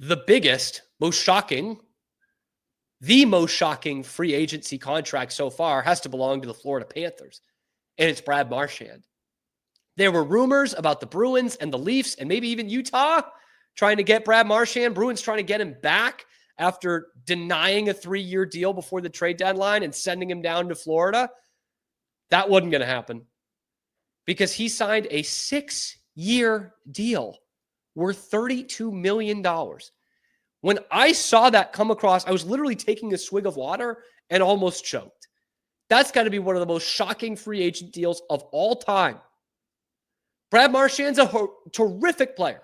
the biggest, the most shocking free agency contract so far has to belong to the Florida Panthers, and it's Brad Marchand. There were rumors about the Bruins and the Leafs and maybe even Utah trying to get Brad Marchand. Bruins trying to get him back after denying a 3-year deal before the trade deadline and sending him down to Florida. That wasn't going to happen because he signed a 6-year deal worth $32 million. When I saw that come across, I was literally taking a swig of water and almost choked. That's got to be one of the most shocking free agent deals of all time. Brad Marchand's a terrific player.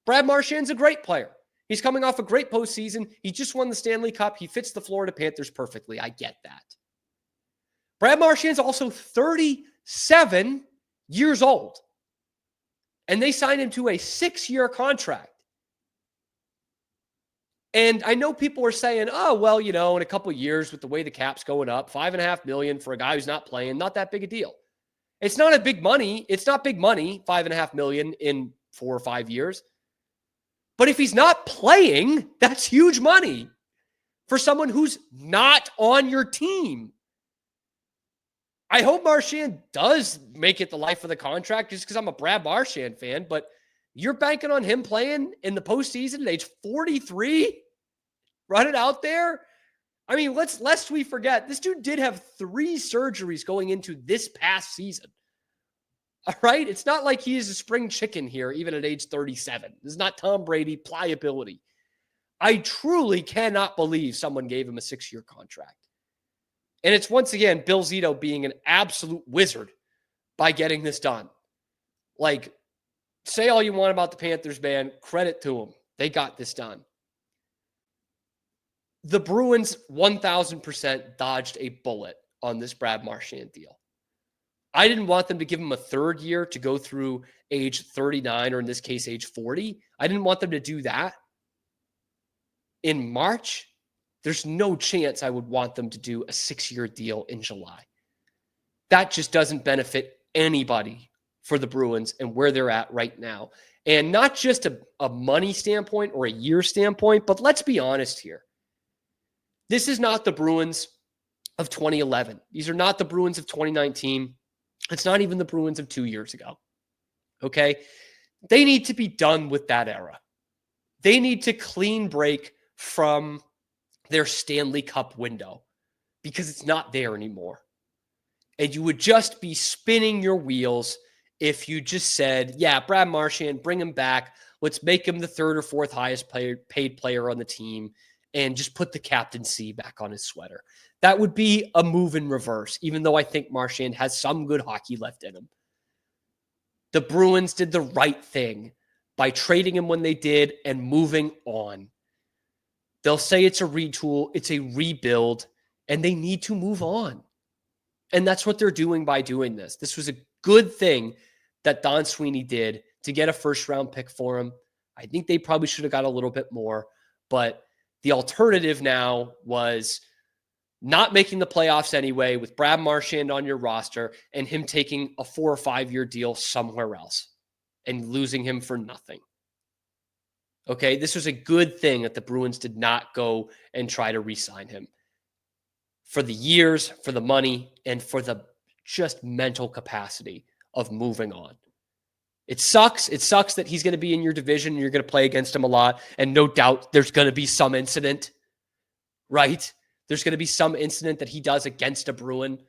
Brad Marchand's a great player. He's coming off a great postseason. He just won the Stanley Cup. He fits the Florida Panthers perfectly. I get that. Brad Marchand's also 37 years old. And they signed him to a 6-year contract. And I know people are saying, oh, well, in a couple of years with the way the cap's going up, $5.5 million for a guy who's not playing, not that big a deal. It's not a big money. It's not big money, $5.5 million in 4 or 5 years. But if he's not playing, that's huge money for someone who's not on your team. I hope Marchand does make it the life of the contract just because I'm a Brad Marchand fan, but you're banking on him playing in the postseason at age 43? Run it out there? I mean, lest we forget, this dude did have 3 surgeries going into this past season. All right? It's not like he is a spring chicken here, even at age 37. This is not Tom Brady pliability. I truly cannot believe someone gave him a 6-year contract. And it's once again, Bill Zito being an absolute wizard by getting this done. Like, say all you want about the Panthers, man. Credit to them. They got this done. The Bruins 1,000% dodged a bullet on this Brad Marchand deal. I didn't want them to give him a 3rd year to go through age 39, or in this case, age 40. I didn't want them to do that in March. There's no chance I would want them to do a 6-year deal in July. That just doesn't benefit anybody for the Bruins and where they're at right now. And not just a money standpoint or a year standpoint, but let's be honest here. This is not the Bruins of 2011. These are not the Bruins of 2019. It's not even the Bruins of 2 years ago. Okay? They need to be done with that era. They need to clean break from their Stanley Cup window because it's not there anymore. And you would just be spinning your wheels if you just said, yeah, Brad Marchand, bring him back. Let's make him the 3rd or 4th highest paid player on the team and just put the captaincy back on his sweater. That would be a move in reverse, even though I think Marchand has some good hockey left in him. The Bruins did the right thing by trading him when they did and moving on. They'll say it's a retool, it's a rebuild, and they need to move on. And that's what they're doing by doing this. This was a good thing that Don Sweeney did to get a 1st-round pick for him. I think they probably should have got a little bit more, but the alternative now was not making the playoffs anyway with Brad Marchand on your roster and him taking a 4 or 5 year deal somewhere else and losing him for nothing. Okay, this was a good thing that the Bruins did not go and try to re-sign him for the years, for the money, and for the just mental capacity of moving on. It sucks. It sucks that he's going to be in your division and you're going to play against him a lot. And no doubt there's going to be some incident, right? There's going to be some incident that he does against a Bruin.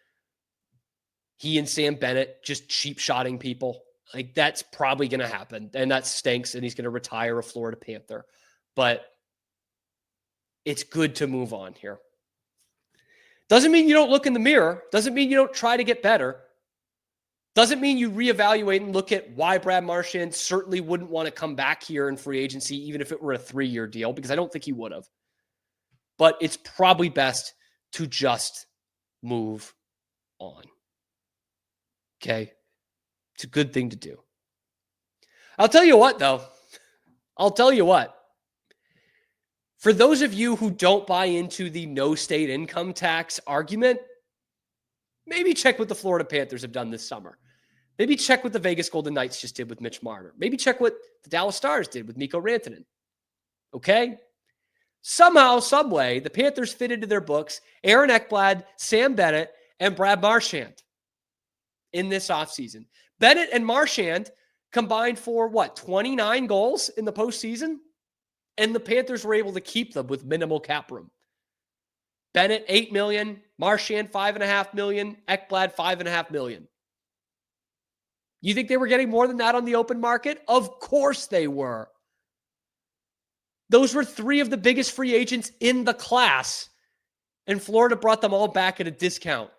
He and Sam Bennett just cheap-shotting people. Like, that's probably going to happen. And that stinks, and he's going to retire a Florida Panther. But it's good to move on here. Doesn't mean you don't look in the mirror. Doesn't mean you don't try to get better. Doesn't mean you reevaluate and look at why Brad Marchand certainly wouldn't want to come back here in free agency, even if it were a 3-year deal, because I don't think he would have. But it's probably best to just move on. Okay? It's a good thing to do. I'll tell you what, though. I'll tell you what. For those of you who don't buy into the no state income tax argument, maybe check what the Florida Panthers have done this summer. Maybe check what the Vegas Golden Knights just did with Mitch Marner. Maybe check what the Dallas Stars did with Mikko Rantanen. Okay? Somehow, some way, the Panthers fit into their books Aaron Ekblad, Sam Bennett, and Brad Marchand in this offseason. Bennett and Marchand combined for, 29 goals in the postseason? And the Panthers were able to keep them with minimal cap room. Bennett, $8 million. Marchand, $5.5 million. Ekblad, $5.5 million. You think they were getting more than that on the open market? Of course they were. Those were three of the biggest free agents in the class, and Florida brought them all back at a discount.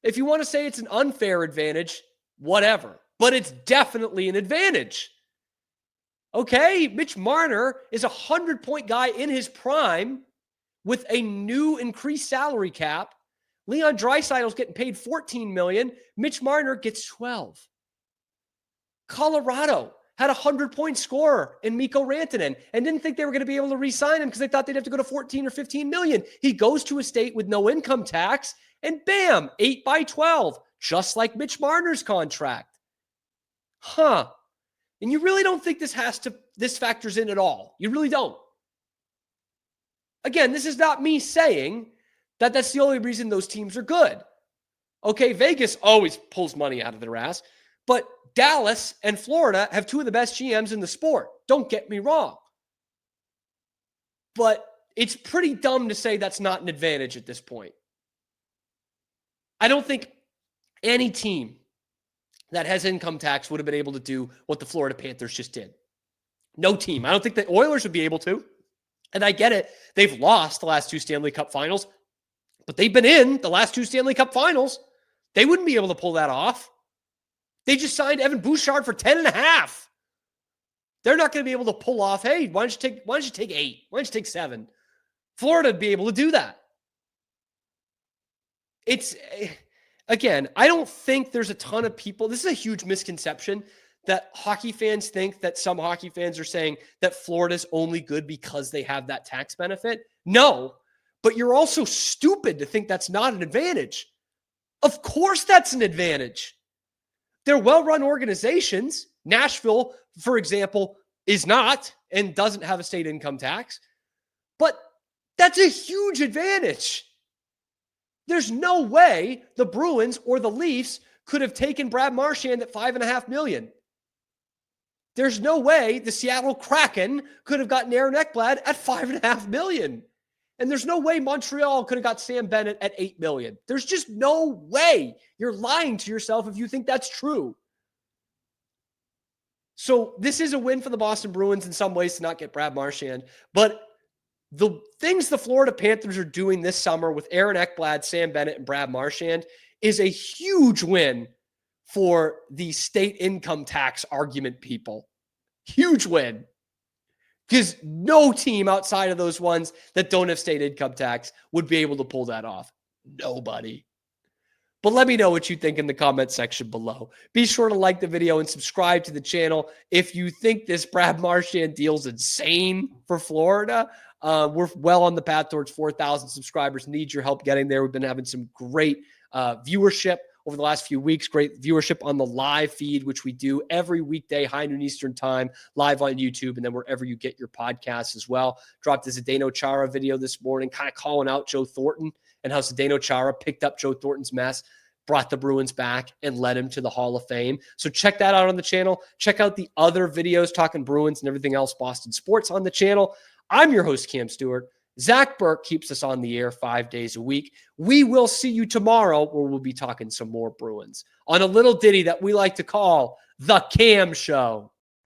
If you want to say it's an unfair advantage, whatever, but it's definitely an advantage. Okay, Mitch Marner is a 100-point guy in his prime with a new increased salary cap. Leon Draisaitl's getting paid $14 million. Mitch Marner gets $12. Colorado had a 100-point scorer in Mikko Rantanen and didn't think they were going to be able to re-sign him because they thought they'd have to go to 14 or 15 million. He goes to a state with no income tax and bam, 8 by 12, just like Mitch Marner's contract. Huh. And you really don't think this factors in at all. You really don't. Again, this is not me saying that that's the only reason those teams are good. Okay, Vegas always pulls money out of their ass, but Dallas and Florida have two of the best GMs in the sport. Don't get me wrong. But it's pretty dumb to say that's not an advantage at this point. I don't think any team that has income tax would have been able to do what the Florida Panthers just did. No team. I don't think the Oilers would be able to. And I get it. They've lost the last two Stanley Cup finals, but they've been in the last two Stanley Cup finals. They wouldn't be able to pull that off. They just signed Evan Bouchard for 10.5. They're not going to be able to pull off, hey, why don't you take 8? Why don't you take 7? Florida would be able to do that. It's, again, I don't think there's a ton of people. This is a huge misconception that hockey fans think that some hockey fans are saying that Florida's only good because they have that tax benefit. No, but you're also stupid to think that's not an advantage. Of course that's an advantage. They're well-run organizations. Nashville, for example, is not and doesn't have a state income tax. But that's a huge advantage. There's no way the Bruins or the Leafs could have taken Brad Marchand at $5.5 million. There's no way the Seattle Kraken could have gotten Aaron Ekblad at $5.5 million. And there's no way Montreal could have got Sam Bennett at $8 million. There's just no way. You're lying to yourself if you think that's true. So this is a win for the Boston Bruins in some ways to not get Brad Marchand. But the things the Florida Panthers are doing this summer with Aaron Ekblad, Sam Bennett, and Brad Marchand is a huge win for the state income tax argument people. Huge win. Because no team outside of those ones that don't have state income tax would be able to pull that off. Nobody. But let me know what you think in the comment section below. Be sure to like the video and subscribe to the channel. If you think this Brad Marchand deal is insane for Florida, we're well on the path towards 4,000 subscribers. Need your help getting there. We've been having some great viewership over the last few weeks. Great viewership on the live feed, which we do every weekday, high noon Eastern time, live on YouTube, and then wherever you get your podcasts as well. Dropped a Zdeno Chara video this morning, kind of calling out Joe Thornton and how Zdeno Chara picked up Joe Thornton's mess, brought the Bruins back, and led him to the Hall of Fame. So check that out on the channel. Check out the other videos talking Bruins and everything else Boston sports on the channel. I'm your host, Cam Stuart. Zach Burke keeps us on the air 5 days a week. We will see you tomorrow where we'll be talking some more Bruins on a little ditty that we like to call The Cam Show.